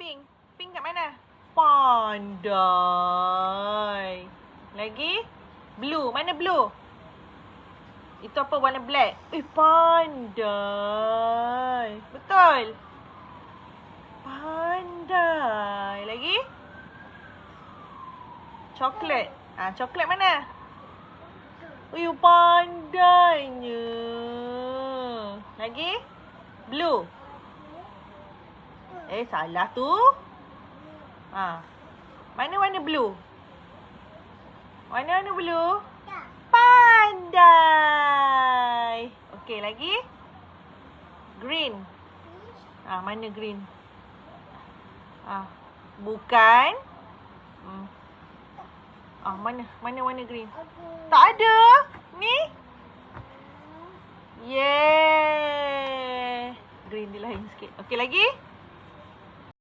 pink. Pink kat mana? Pandai. Lagi? Blue. Mana blue? Itu apa warna black? Pandai. Betul. Pandai. Lagi? Coklat. Coklat mana? Pandainya. Lagi? Blue. Salah tu. Mana warna blue? Warna blue? Pandai. Okey, lagi? Green. Mana green? Bukan. Mana warna green? Tak ada. Ni? Yeah. Green dia lain sikit. Okey, lagi?